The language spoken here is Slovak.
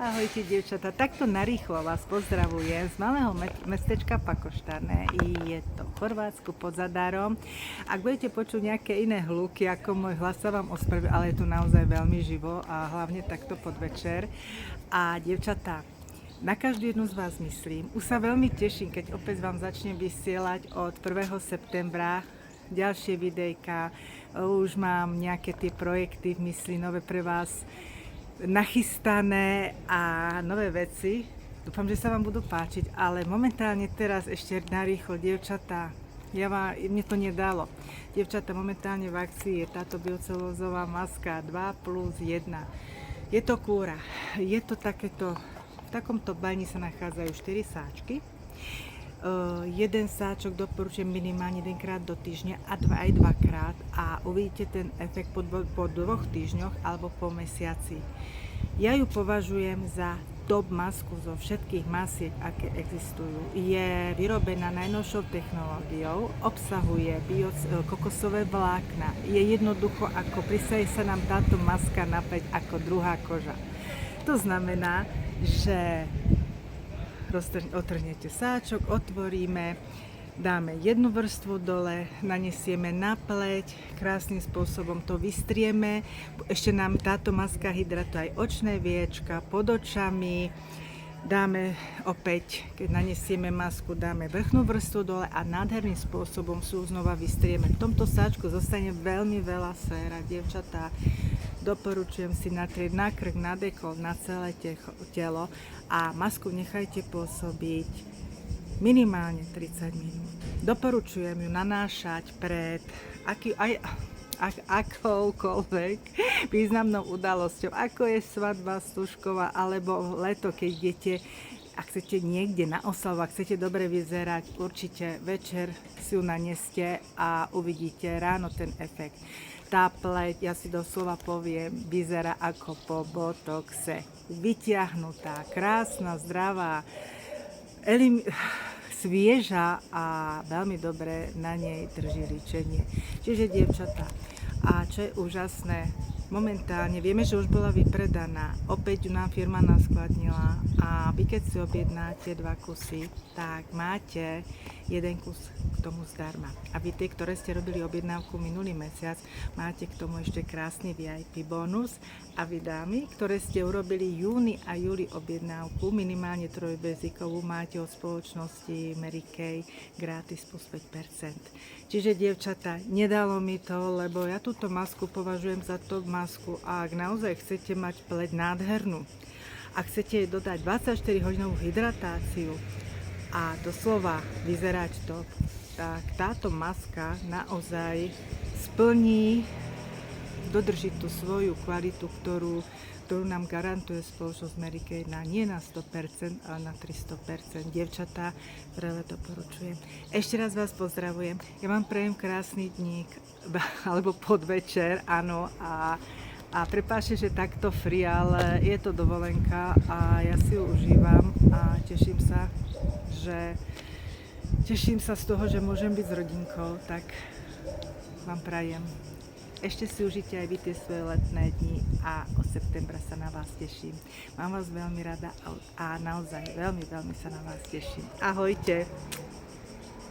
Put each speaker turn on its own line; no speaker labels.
Ahojte, dievčatá, takto narýchlo vás pozdravujem z malého mestečka Pakoštane. Je to v Chorvátsku pod Zadarom. Ak budete počuť nejaké iné hluky, ako môj hlas, sa vám ospravedlňujem, ale je tu naozaj veľmi živo a hlavne takto podvečer. A dievčatá, na každú jednu z vás myslím. Už sa veľmi teším, keď opäť vám začnem vysielať od 1. septembra ďalšie videjka. Už mám nejaké tie projekty v mysli, nové pre vás nachystané a nové veci. Dúfam, že sa vám budú páčiť, ale momentálne teraz ešte narýchlo, dievčatá, mne to nedalo. Dievčatá, momentálne v akcii je táto biocelulózová maska 2+1. Je to kúra, je to takéto, v takomto bani sa nachádzajú 4 sáčky. Jeden sáčok doporučujem minimálne 1-krát do týždňa a aj 2-krát a uvidíte ten efekt po 2 týždňoch alebo po mesiaci. Ja ju považujem za top masku zo všetkých masiek, aké existujú. Je vyrobená najnovšou technológiou, obsahuje kokosové vlákna. Je jednoducho, ako prisaje sa nám táto maska napäť ako druhá koža. To znamená, že otrhnete sáčok, otvoríme, dáme jednu vrstvu dole, nanesieme na pleť, krásnym spôsobom to vystrieme. Ešte nám táto maska hydratuje aj očné viečka, pod očami. Dáme opäť, keď nanesieme masku, dáme vrchnú vrstvu dole a nádherným spôsobom sú znova vystrieme. V tomto sáčku zostane veľmi veľa séra, dievčatá. Doporučujem si natrieť na krk, na dekol, na celé telo a masku nechajte pôsobiť minimálne 30 minút. Doporučujem ju nanášať pred akoukoľvek významnou udalosťou, ako je svadba, stužková alebo leto, keď idete a chcete niekde na oslavu, ak chcete dobre vyzerať, určite večer si ju naneste a uvidíte ráno ten efekt. Tá pleť, ja si doslova poviem, vyzerá ako po botoxe. Vytiahnutá, krásna, zdravá, svieža a veľmi dobre na nej drží ličenie. Čiže dievčatá, a čo je úžasné, momentálne vieme, že už bola vypredaná, opäť ju nám firma naskladnila a vy keď si objednáte 2 kusy, tak máte 1 kus k tomu zdarma. A vy tie, ktoré ste robili objednávku minulý mesiac, máte k tomu ešte krásny VIP bonus a vy dámy, ktoré ste urobili júni a júli objednávku, minimálne trojbezikovú, máte od spoločnosti Mary Kay gratis plus 5%. Čiže dievčatá, nedalo mi to, lebo ja túto masku považujem za top masku a ak naozaj chcete mať pleť nádhernú, ak chcete jej dodať 24-hodinovú hydratáciu a doslova vyzerať top, tak táto maska naozaj splní, dodrží tú svoju kvalitu, ktorú nám garantuje spoločnosť Mary Kay nie na 100%, ale na 300%. Dievčatá, vrele doporučujem. Ešte raz vás pozdravujem. Ja vám prajem krásny dník, alebo podvečer, áno, a prepáčte, že takto free, ale je to dovolenka a ja si ju užívam a teším sa z toho, že môžem byť s rodinkou, tak vám prajem. Ešte si užite aj vy tie svoje letné dni a od septembra sa na vás teším. Mám vás veľmi rada a naozaj veľmi, veľmi sa na vás teším. Ahojte!